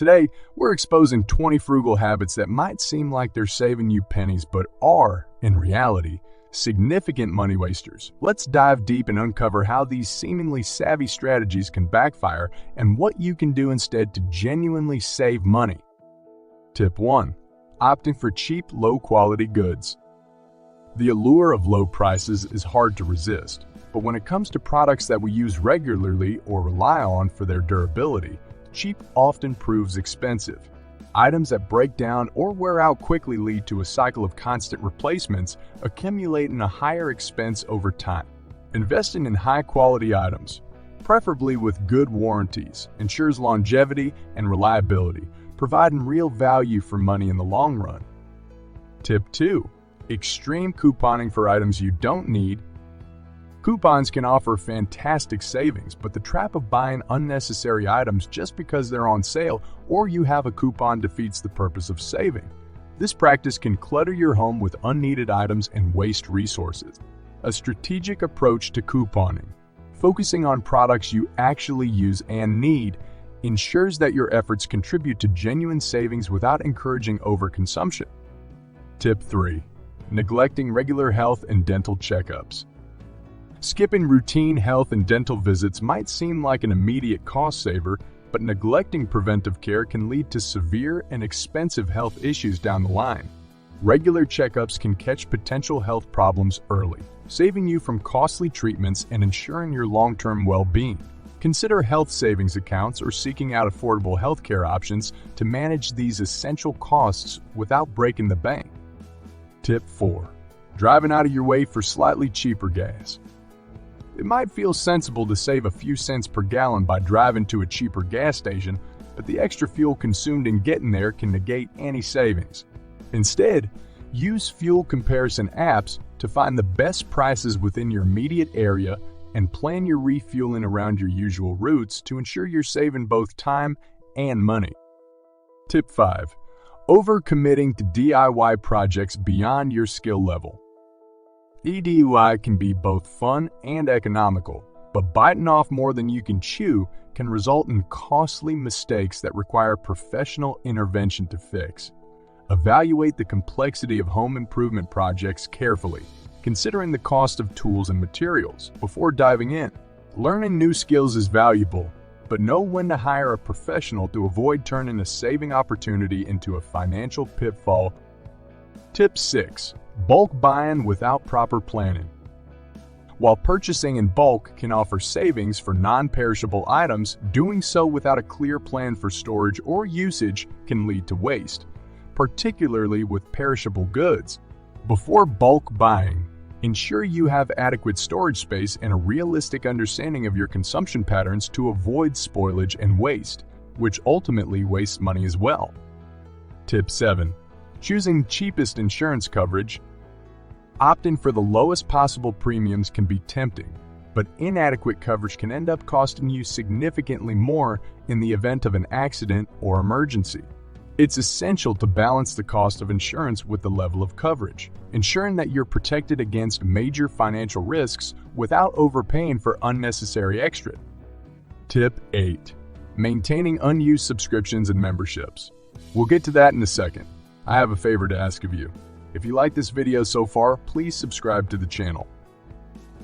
Today, we're exposing 20 frugal habits that might seem like they're saving you pennies but are, in reality, significant money wasters. Let's dive deep and uncover how these seemingly savvy strategies can backfire and what you can do instead to genuinely save money. Tip 1. Opting for cheap, low-quality goods. The allure of low prices is hard to resist, but when it comes to products that we use regularly or rely on for their durability, cheap often proves expensive. Items that break down or wear out quickly lead to a cycle of constant replacements, accumulating a higher expense over time. Investing in high-quality items, preferably with good warranties, ensures longevity and reliability, providing real value for money in the long run. Tip 2. Extreme couponing for items you don't need. Coupons can offer fantastic savings, but the trap of buying unnecessary items just because they're on sale or you have a coupon defeats the purpose of saving. This practice can clutter your home with unneeded items and waste resources. A strategic approach to couponing, focusing on products you actually use and need, ensures that your efforts contribute to genuine savings without encouraging overconsumption. Tip 3. Neglecting regular health and dental checkups. Skipping routine health and dental visits might seem like an immediate cost saver, but neglecting preventive care can lead to severe and expensive health issues down the line. Regular checkups can catch potential health problems early, saving you from costly treatments and ensuring your long-term well-being. Consider health savings accounts or seeking out affordable healthcare options to manage these essential costs without breaking the bank. Tip 4. Driving out of your way for slightly cheaper gas. It might feel sensible to save a few cents per gallon by driving to a cheaper gas station, but the extra fuel consumed in getting there can negate any savings. Instead, use fuel comparison apps to find the best prices within your immediate area and plan your refueling around your usual routes to ensure you're saving both time and money. Tip 5. Overcommitting to DIY projects beyond your skill level. DIY can be both fun and economical, but biting off more than you can chew can result in costly mistakes that require professional intervention to fix. Evaluate the complexity of home improvement projects carefully, considering the cost of tools and materials before diving in. Learning new skills is valuable, but know when to hire a professional to avoid turning a saving opportunity into a financial pitfall. Tip 6. Bulk buying without proper planning. While purchasing in bulk can offer savings for non-perishable items, doing so without a clear plan for storage or usage can lead to waste, particularly with perishable goods. Before bulk buying, ensure you have adequate storage space and a realistic understanding of your consumption patterns to avoid spoilage and waste, which ultimately wastes money as well. Tip 7. Choosing cheapest insurance coverage. Opting for the lowest possible premiums can be tempting, but inadequate coverage can end up costing you significantly more in the event of an accident or emergency. It's essential to balance the cost of insurance with the level of coverage, ensuring that you're protected against major financial risks without overpaying for unnecessary extra. Tip 8. Maintaining unused subscriptions and memberships. We'll get to that in a second. I have a favor to ask of you. If you like this video so far, please subscribe to the channel.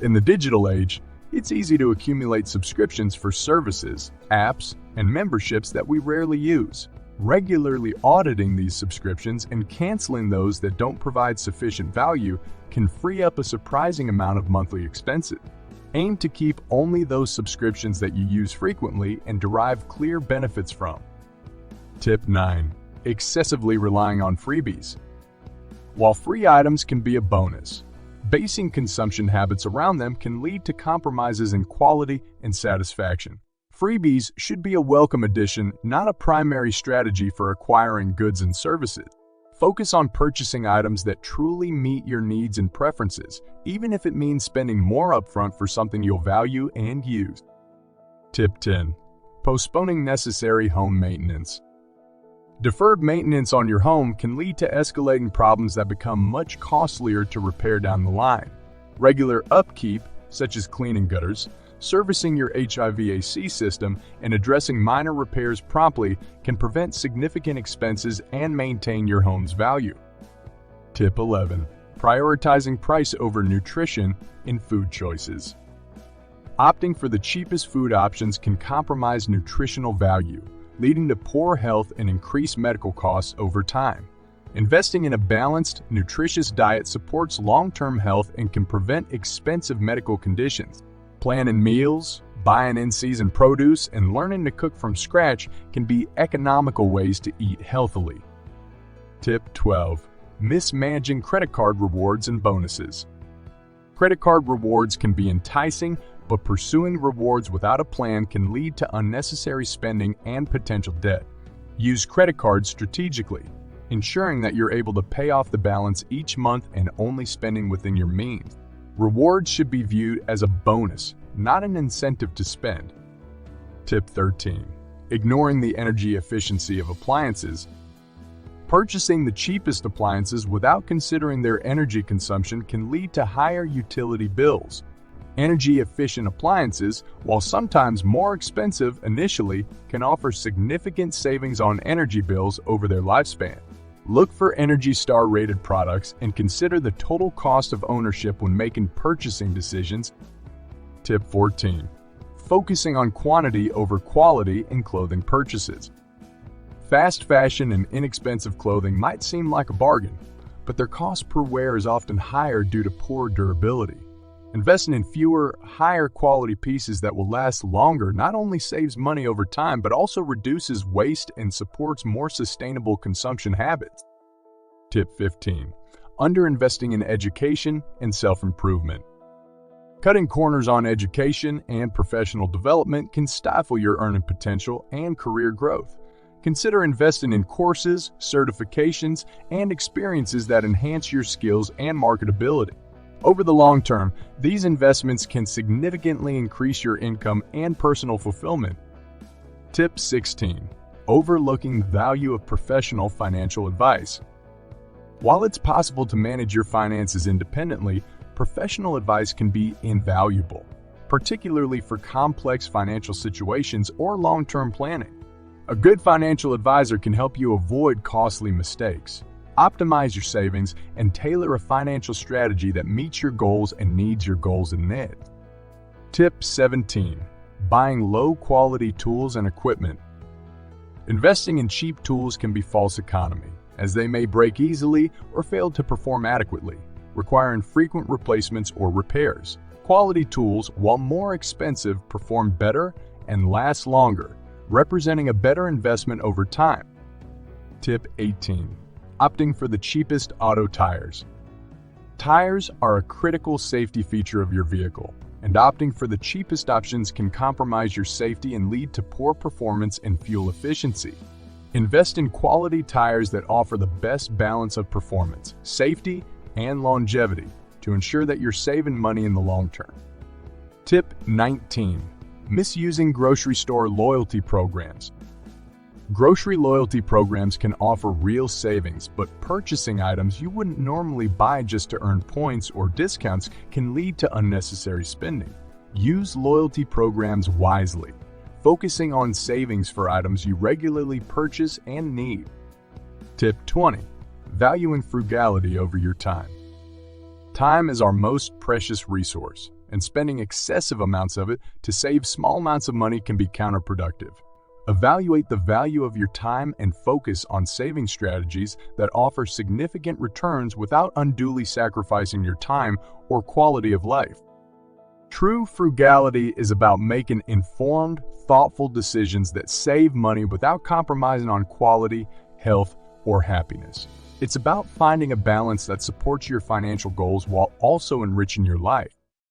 In the digital age, it's easy to accumulate subscriptions for services, apps, and memberships that we rarely use. Regularly auditing these subscriptions and canceling those that don't provide sufficient value can free up a surprising amount of monthly expenses. Aim to keep only those subscriptions that you use frequently and derive clear benefits from. Tip 9. Excessively relying on freebies. While free items can be a bonus, basing consumption habits around them can lead to compromises in quality and satisfaction. Freebies should be a welcome addition, not a primary strategy for acquiring goods and services. Focus on purchasing items that truly meet your needs and preferences, even if it means spending more upfront for something you'll value and use. Tip 10. Postponing necessary home maintenance. Deferred maintenance on your home can lead to escalating problems that become much costlier to repair down the line. Regular upkeep, such as cleaning gutters, Servicing your HVAC system and addressing minor repairs promptly can prevent significant expenses and maintain your home's value. Tip 11. Prioritizing price over nutrition in food choices. Opting for the cheapest food options can compromise nutritional value, leading to poor health and increased medical costs over time. Investing in a balanced, nutritious diet supports long-term health and can prevent expensive medical conditions. Planning meals, buying in-season produce, and learning to cook from scratch can be economical ways to eat healthily. Tip 12. Mismanaging credit card rewards and bonuses. Credit card rewards can be enticing, but pursuing rewards without a plan can lead to unnecessary spending and potential debt. Use credit cards strategically, ensuring that you're able to pay off the balance each month and only spending within your means. Rewards should be viewed as a bonus, not an incentive to spend. Tip 13. Ignoring the energy efficiency of appliances. Purchasing the cheapest appliances without considering their energy consumption can lead to higher utility bills. Energy-efficient appliances, while sometimes more expensive initially, can offer significant savings on energy bills over their lifespan. Look for Energy Star-rated products and consider the total cost of ownership when making purchasing decisions. Tip 14. Focusing on quantity over quality in clothing purchases. Fast fashion and inexpensive clothing might seem like a bargain, but their cost per wear is often higher due to poor durability. Investing in fewer, higher quality pieces that will last longer not only saves money over time, but also reduces waste and supports more sustainable consumption habits. Tip 15. Underinvesting in education and self-improvement. Cutting corners on education and professional development can stifle your earning potential and career growth. Consider investing in courses, certifications, and experiences that enhance your skills and marketability. Over the long term, these investments can significantly increase your income and personal fulfillment. Tip 16. Overlooking the value of professional financial advice. While it's possible to manage your finances independently, professional advice can be invaluable, particularly for complex financial situations or long-term planning. A good financial advisor can help you avoid costly mistakes, optimize your savings, and tailor a financial strategy that meets your goals and needs your goals in net. Tip 17. Buying low-quality tools and equipment. Investing in cheap tools can be false economy, as they may break easily or fail to perform adequately, requiring frequent replacements or repairs. Quality tools, while more expensive, perform better and last longer, representing a better investment over time. Tip 18. Opting for the cheapest auto tires. Tires are a critical safety feature of your vehicle, and opting for the cheapest options can compromise your safety and lead to poor performance and fuel efficiency. Invest in quality tires that offer the best balance of performance, safety, and longevity to ensure that you're saving money in the long term. Tip 19. Misusing grocery store loyalty programs. Grocery loyalty programs can offer real savings, but purchasing items you wouldn't normally buy just to earn points or discounts can lead to unnecessary spending. Use loyalty programs wisely, focusing on savings for items you regularly purchase and need. Tip 20. Valuing frugality over your time. Time is our most precious resource, and spending excessive amounts of it to save small amounts of money can be counterproductive. Evaluate the value of your time and focus on saving strategies that offer significant returns without unduly sacrificing your time or quality of life. True frugality is about making informed, thoughtful decisions that save money without compromising on quality, health, or happiness. It's about finding a balance that supports your financial goals while also enriching your life.